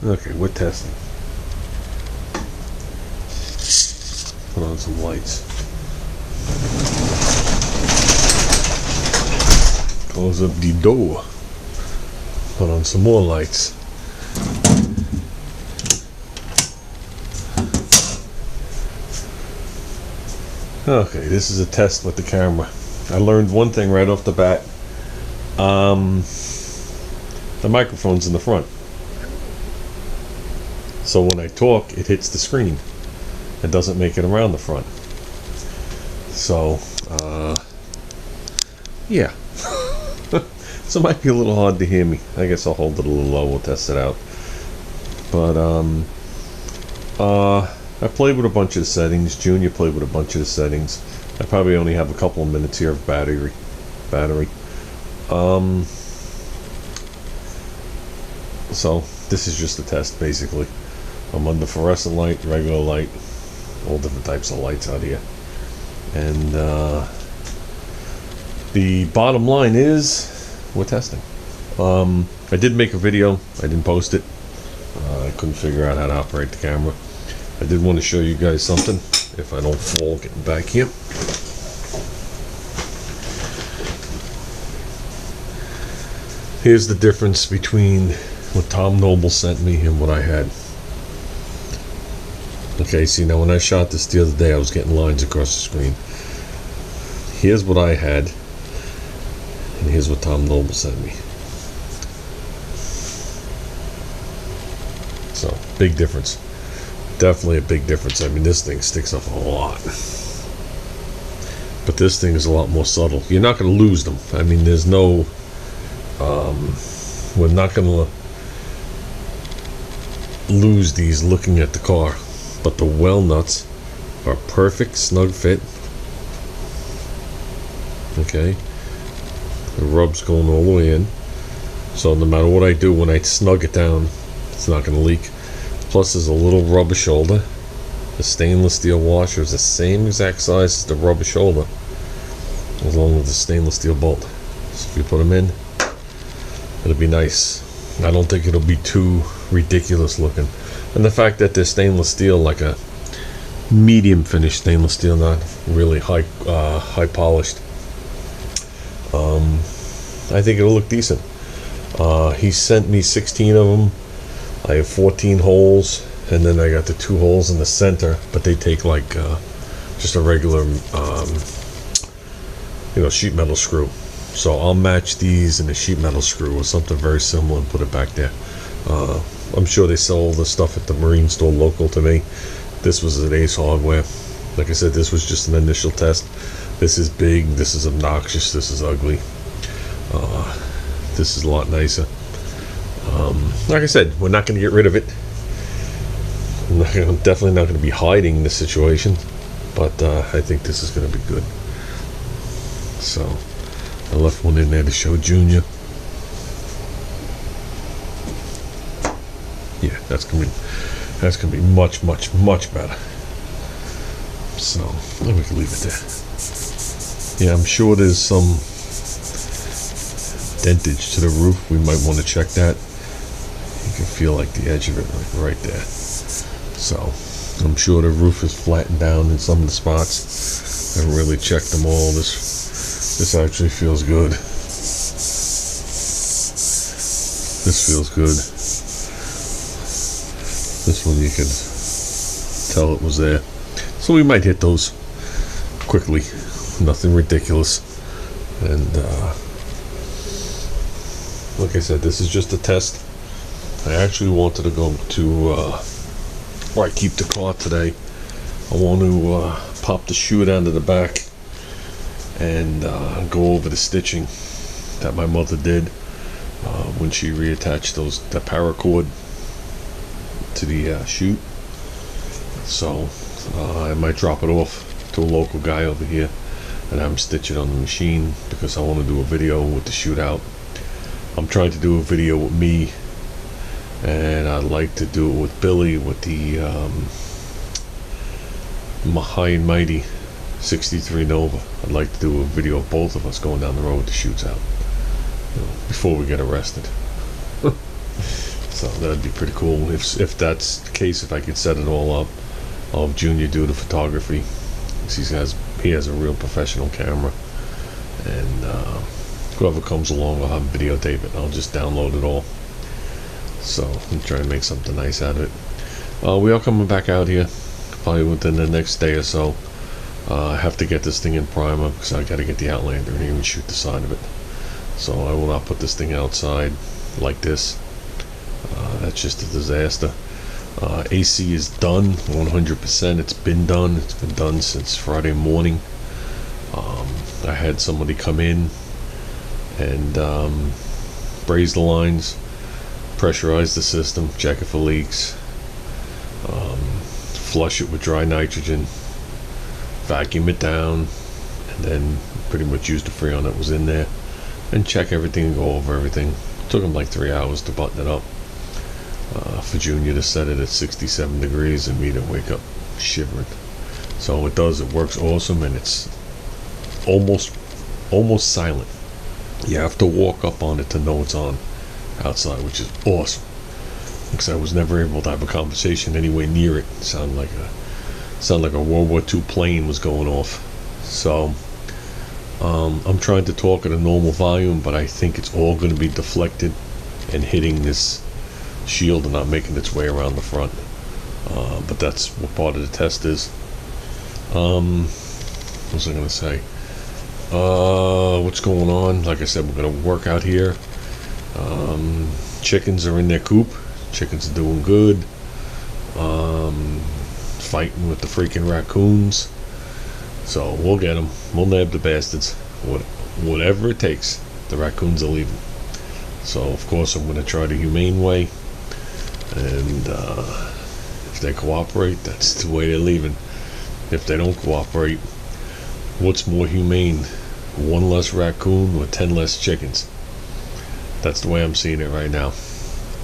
Okay, we're testing. Put on some lights. Close up the door. Put on some more lights. Okay, this is a test with the camera. I learned one thing right off the bat. The microphone's in the front. So when I talk, it hits the screen. It doesn't make it around the front. So, yeah. So it might be a little hard to hear me. I guess I'll hold it a little low. We'll test it out. But, I played with a bunch of the settings. Junior played with a bunch of the settings. I probably only have a couple of minutes here of battery. So this is just a test, basically. I'm under fluorescent light, regular light, all different types of lights out here. And the bottom line is, we're testing. I did make a video. I didn't post it. I couldn't figure out how to operate the camera. I did want to show you guys something, if I don't fall getting back here. Here's the difference between what Tom Noble sent me and what I had. Okay, see, now when I shot this the other day, I was getting lines across the screen. Here's what I had, and here's what Tom Noble sent me. So, big difference. Definitely a big difference. I mean, this thing sticks up a lot. But this thing is a lot more subtle. You're not going to lose them. I mean, there's no... we're not going to lose these looking at the car. But the well nuts are perfect, snug fit. Okay. The rub's going all the way in. So no matter what I do, when I snug it down, it's not going to leak. Plus there's a little rubber shoulder. The stainless steel washer is the same exact size as the rubber shoulder, along with the stainless steel bolt. So if you put them in, it'll be nice. I don't think it'll be too ridiculous looking. And the fact that they're stainless steel, like a medium finished stainless steel, not really high polished, I think it'll look decent. He sent me 16 of them. I have 14 holes, and then I got the 2 holes in the center, but they take like just a regular sheet metal screw. So I'll match these in a sheet metal screw or something very similar and put it back there. I'm sure they sell all the stuff at the marine store local to me. This was at Ace Hardware. Like I said, this was just an initial test. This is big, this is obnoxious, this is ugly. This is a lot nicer. Like I said, we're not going to get rid of it. I'm definitely not going to be hiding the situation, but I think this is going to be good. So I left one in there to show Junior. Yeah, that's gonna be much better. So we can leave it there. Yeah, I'm sure there's some dentage to the roof. We might want to check that. You can feel like the edge of it right there. So I'm sure the roof is flattened down in some of the spots. I haven't really checked them all. This actually feels good. This feels good. This one you can tell it was there. So we might hit those quickly. Nothing ridiculous. And like I said, this is just a test. I actually wanted to go to where I keep the car today. I want to pop the chute out of the back and go over the stitching that my mother did when she reattached the paracord to the chute. So I might drop it off to a local guy over here and have him stitch it on the machine, because I want to do a video with the chute out. I'm trying to do a video with me, and I'd like to do it with Billy with the High and Mighty 63 Nova. I'd like to do a video of both of us going down the road with the chutes out, before we get arrested. So that'd be pretty cool. If that's the case, if I could set it all up, I'll have Junior do the photography. He has a real professional camera, and whoever comes along will have videotape it. I'll just download it all. So I'm trying to make something nice out of it. We are coming back out here probably within the next day or so. I have to get this thing in primer because I got to get the Outlander and even shoot the side of it. So I will not put this thing outside like this. That's just a disaster. AC is done 100%. It's been done. It's been done since Friday morning. I had somebody come in and braze the lines, pressurize the system, check it for leaks, flush it with dry nitrogen, vacuum it down, and then pretty much use the Freon that was in there and check everything and go over everything. It took him like 3 hours to button it up. For Junior to set it at 67 degrees and me to wake up shivering. So it works awesome, and it's almost silent. You have to walk up on it to know it's on outside, which is awesome, because I was never able to have a conversation anywhere near it. It sounded like a World War II plane was going off. So I'm trying to talk at a normal volume, but I think it's all going to be deflected and hitting this shield and not making its way around the front. But that's what part of the test is. What was I going to say? What's going on? Like I said, we're going to work out here. Chickens are in their coop. Chickens are doing good. Fighting with the freaking raccoons. So we'll get them. We'll nab the bastards. Whatever it takes. The raccoons are leaving. So of course I'm going to try the humane way. And if they cooperate, that's the way they're leaving. If they don't cooperate, what's more humane? 1 less raccoon or 10 less chickens? That's the way I'm seeing it right now.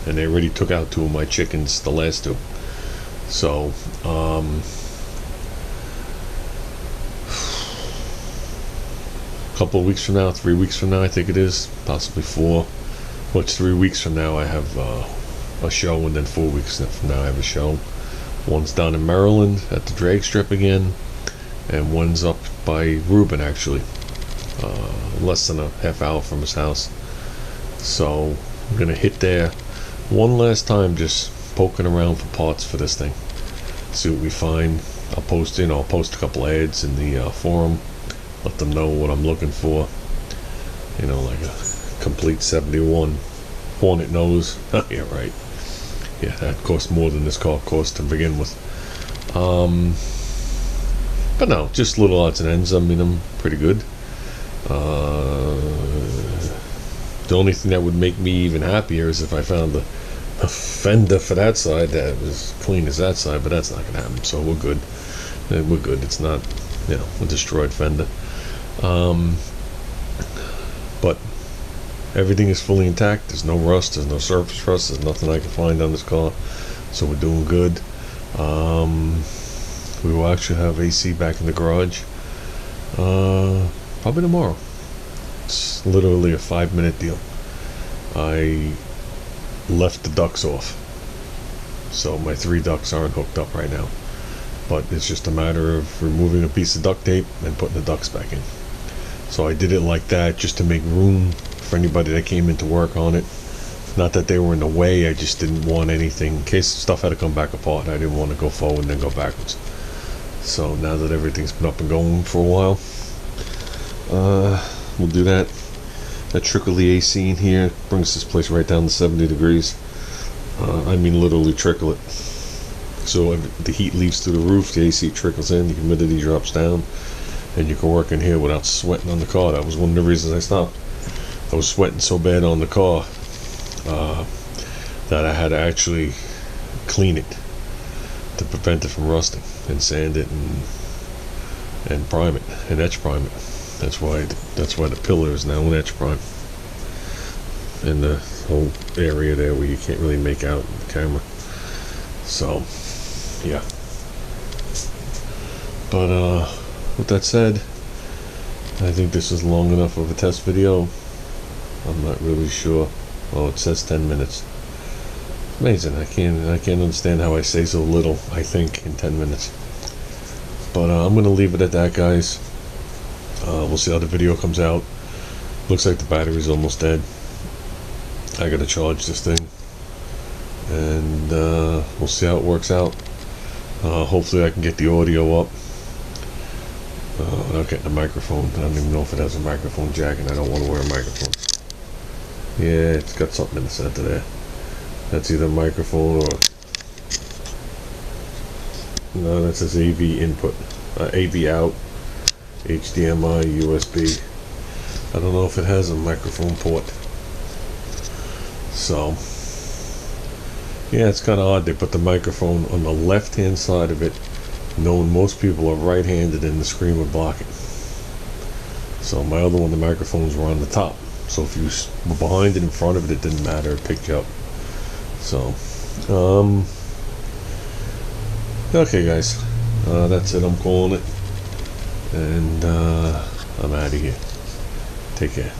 And they already took out 2 of my chickens, the last 2. So a couple of weeks from now, 3 weeks from now, I think it is, possibly 4. Which 3 weeks from now I have a show, and then 4 weeks from now I have a show. One's down in Maryland at the drag strip again, and one's up by Reuben, actually, less than a half hour from his house. So I'm gonna hit there one last time, just poking around for parts for this thing, see what we find. I'll post a couple ads in the forum, let them know what I'm looking for. Like a complete 71 Hornet nose. Yeah, right. Yeah, that cost more than this car cost to begin with. But no, just little odds and ends. I mean, I'm pretty good. The only thing that would make me even happier is if I found a fender for that side that was clean as that side, but that's not gonna happen. So we're good. We're good. It's not, a destroyed fender. But everything is fully intact. There's no rust. There's no surface rust. There's nothing I can find on this car. So we're doing good. We will actually have AC back in the garage probably tomorrow. It's literally a 5-minute deal. I left the ducts off, so my 3 ducts aren't hooked up right now, but it's just a matter of removing a piece of duct tape and putting the ducts back in. So I did it like that just to make room for anybody that came in to work on it. Not that they were in the way, I just didn't want anything in case stuff had to come back apart. I didn't want to go forward and then go backwards. So now that everything's been up and going for a while, we'll do that. That trickle the AC in here brings this place right down to 70 degrees. I mean literally trickle it. So the heat leaves through the roof, the AC trickles in, the humidity drops down, and you can work in here without sweating on the car. That was one of the reasons I stopped. I was sweating so bad on the car that I had to actually clean it to prevent it from rusting, and sand it and prime it and etch prime it. That's why the pillar is now an etch prime in the whole area there where you can't really make out the camera. So yeah, but with that said, I think this is long enough of a test video. I'm not really sure. Oh, it says 10 minutes. Amazing. I can't understand how I say so little, I think, in 10 minutes. But I'm gonna leave it at that, guys. We'll see how the video comes out. Looks like the battery's almost dead. I gotta charge this thing, and we'll see how it works out. Hopefully I can get the audio up without getting a microphone. I don't even know if it has a microphone jack, and I don't want to wear a microphone. Yeah, it's got something in the center there. That's either a microphone or... No, that says AV input. AV out, HDMI, USB. I don't know if it has a microphone port. So, yeah, it's kind of odd. They put the microphone on the left-hand side of it, knowing most people are right-handed and the screen would block it. So my other one, the microphones were on the top. So if you were behind it, in front of it, it didn't matter. It picked you up. So, okay, guys. That's it. I'm calling it. And I'm out of here. Take care.